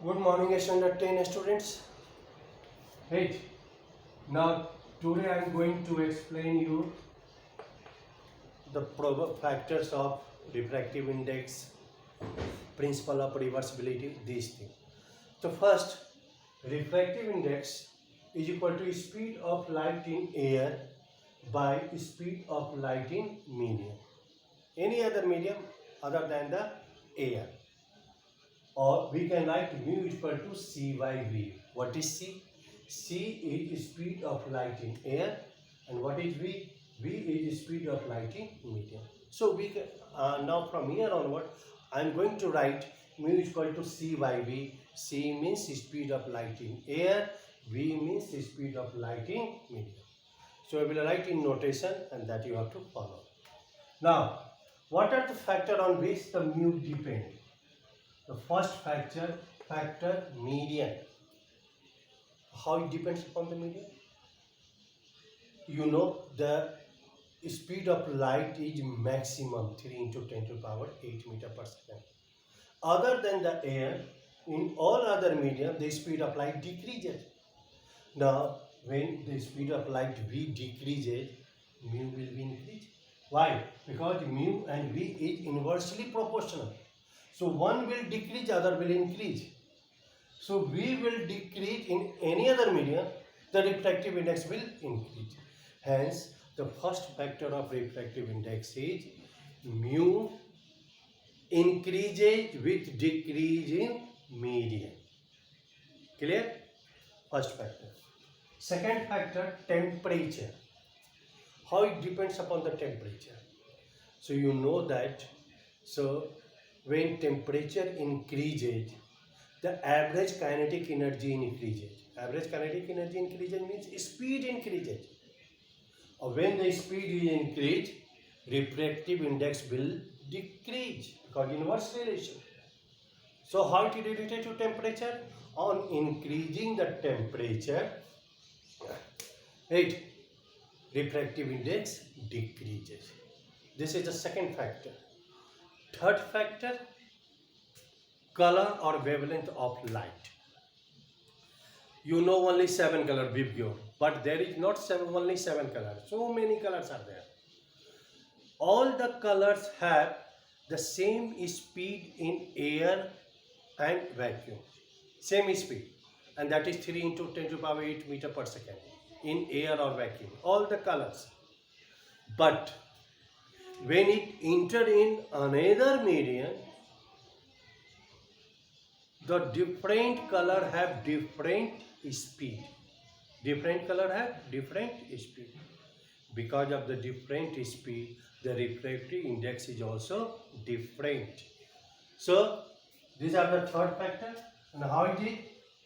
Good morning, standard 10 students. Right. Now, today I am going to explain you the factors of refractive index, principle of reversibility, these things. So, first, refractive index is equal to speed of light in air by speed of light in medium. Any other medium other than the air. Or we can write mu equal to c by v. What is c? C is speed of light in air, and what is v? V is speed of light in medium. So we can now from here onward, I am going to write mu equal to c by v. C means speed of light in air, v means speed of light in medium. So I will write in notation, and that you have to follow. Now, what are the factor on which the mu depend? The first factor median. How it depends upon the median? You know the speed of light is maximum 3 into 10 to the power 8 meter per second. Other than the air, in all other medium, the speed of light decreases. Now, when the speed of light v decreases, mu will be increased. Why? Because mu and v is inversely proportional. So one will decrease, other will increase. So V will decrease in any other medium, the refractive index will increase. Hence, the first factor of refractive index is mu increases with decrease in median. Clear? First factor. Second factor, temperature. How it depends upon the temperature. So you know that, when temperature increases, the average kinetic energy increases. Average kinetic energy increases means speed increases. Or when the speed is increased, refractive index will decrease because inverse relation. So how it is related to temperature? On increasing the temperature, right, refractive index decreases. This is the second factor. Third factor, color or wavelength of light. You know only 7 colors, Vibgyor, but there is not only 7 colors. So many colors are there. All the colors have the same speed in air and vacuum. Same speed. And that is 3 into 10 to the power 8 meter per second in air or vacuum. All the colors. But when it entered in another medium, the different color have different speed. Different color have different speed. Because of the different speed, the refractive index is also different. So, these are the third factor. And how it is?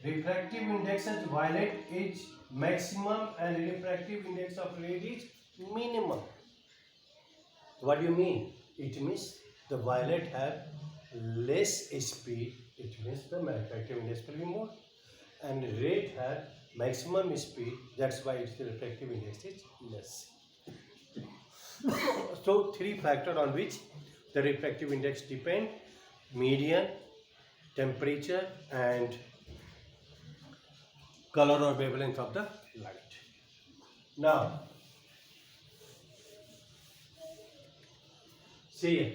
Refractive index of violet is maximum and refractive index of red is minimum. What do you mean? It means the violet have less speed, it means the refractive index will be more. And red have maximum speed, that's why its refractive index is less. So, three factors on which the refractive index depend: median, temperature, and color or wavelength of the light. Now, see here.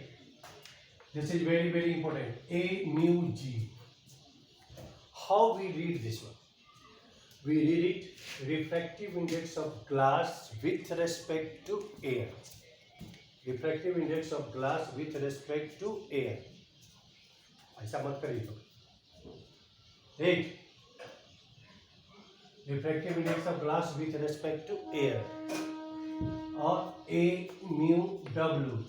This is very, very important. A mu G. How we read this one? We read it refractive index of glass with respect to air. Refractive index of glass with respect to air. ऐसा मत करिए. एक refractive index of glass with respect to air, or A mu W.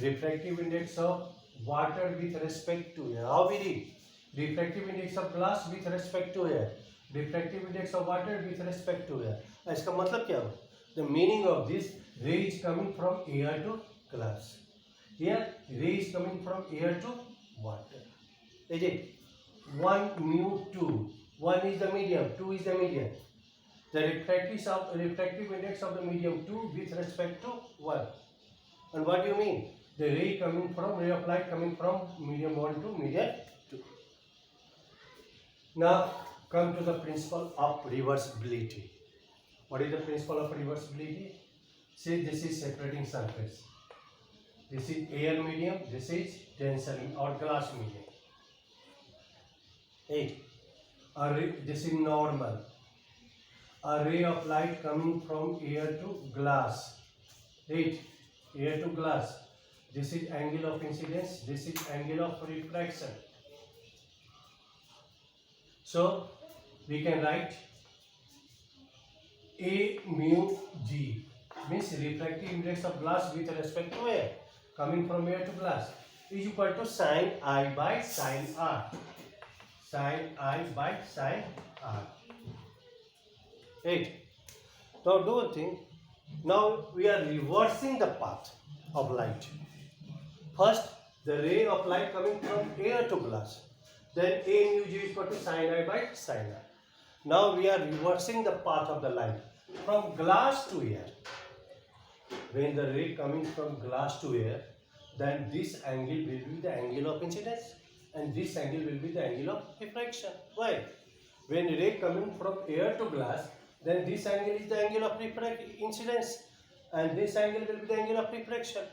Refractive index of water with respect to air. How we read? Refractive index of glass with respect to air. Refractive index of water with respect to air. इसका मतलब क्या हो? The meaning of this, ray is coming from air to glass. Here, ray is coming from air to water. Is it? 1 mu 2. 1 is the medium, 2 is the medium. The refractive index of the medium 2 with respect to 1. And what do you mean? The ray of light coming from medium 1 to medium 2. Now come to the principle of reversibility. What is the principle of reversibility? Say this is separating surface. This is air medium, this is denser or glass medium. 8. This is normal. A ray of light coming from air to glass. 8. Air to glass. This is angle of incidence, this is angle of refraction. So we can write A mu G means refractive index of glass with respect to air coming from air to glass is equal to sin I by sin R. Sin I by sin R. 8. Now do one thing. Now we are reversing the path of light. First, the ray of light coming from air to glass. Then A mu G is equal to sin I by sin R. Now we are reversing the path of the light from glass to air. When the ray coming from glass to air, then this angle will be the angle of incidence and this angle will be the angle of refraction. Why? When ray coming from air to glass, then this angle is the angle of incidence and this angle will be the angle of refraction.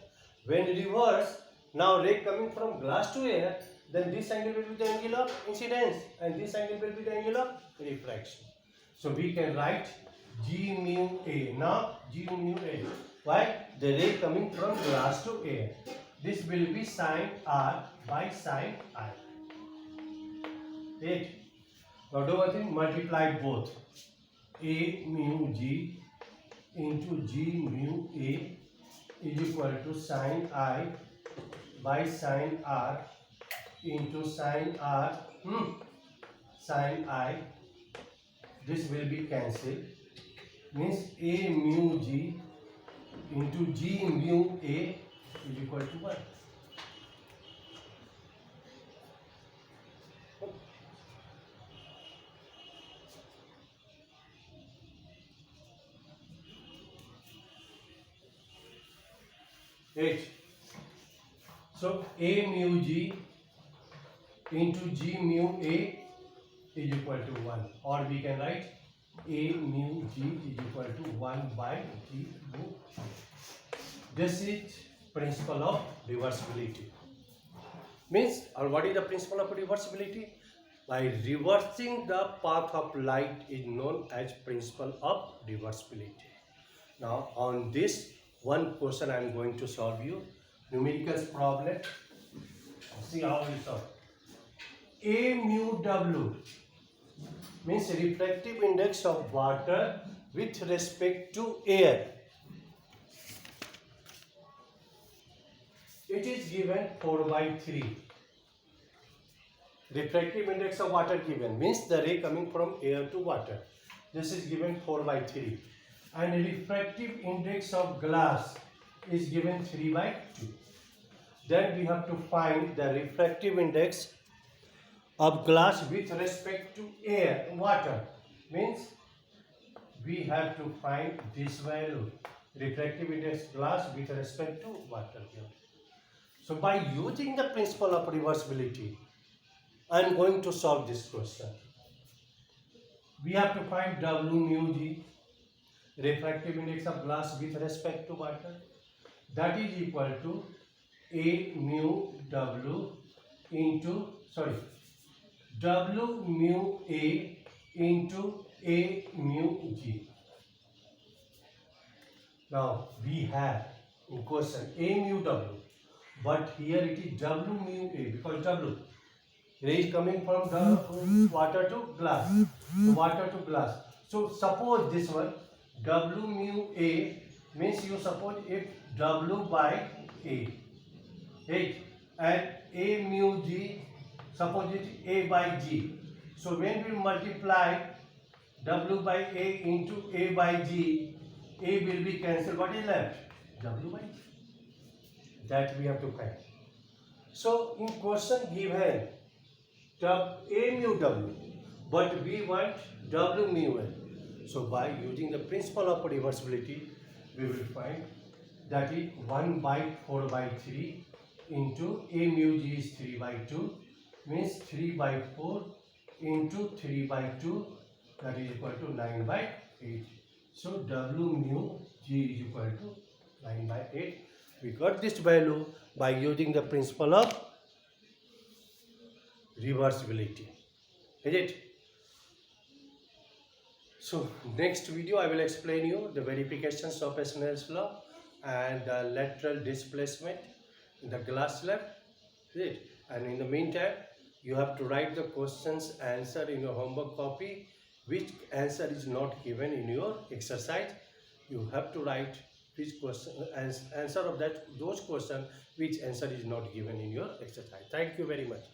When reverse, now ray coming from glass to air, then this angle will be the angle of incidence and this angle will be the angle of refraction. So we can write G mu A. Now G mu A. Why? The ray coming from glass to air. This will be sin R by sin I. 8. Now do one thing, multiply both. A mu G into G mu A is equal to sin I by sin R into sin R sin I. This will be cancelled. Means A mu G into G mu A is equal to 1. So A mu G into G mu A is equal to 1, or we can write A mu G is equal to 1 by G mu G. This is principle of reversibility. Means, or what is the principle of reversibility? By reversing the path of light is known as principle of reversibility. Now on this one question I am going to solve you numerical problem. See how we solve. A mu W means refractive index of water with respect to air. It is given 4 by 3. Refractive index of water given means the ray coming from air to water. This is given 4 by 3. And refractive index of glass is given 3 by 2. Then we have to find the refractive index of glass with respect to air, water. Means we have to find this value, refractive index glass with respect to water here. So by using the principle of reversibility, I am going to solve this question. We have to find W mu G, refractive index of glass with respect to water. That is equal to A mu W into, W mu A into A mu G. Now we have in question A mu W, but here it is W mu A because W ray is coming from the water to glass, water to glass. So suppose this one W mu A means you suppose if W by A, right? And A mu G, suppose it A by G. So when we multiply W by A into A by G, A will be cancelled. What is left? W by G. That we have to find. So in question given A mu W, but we want W mu L. So by using the principle of reversibility, we will find that is 1 by 4 by 3 into A mu G is 3 by 2, means 3 by 4 into 3 by 2, that is equal to 9 by 8. So W mu G is equal to 9 by 8. We got this value by using the principle of reversibility. Is it? So next video I will explain you the verifications of Snell's law and lateral displacement in the glass slab. Is it? And in the meantime, you have to write the questions answer in your homework copy. Which answer is not given in your exercise, you have to write which question answer of those questions, which answer is not given in your exercise. Thank you very much.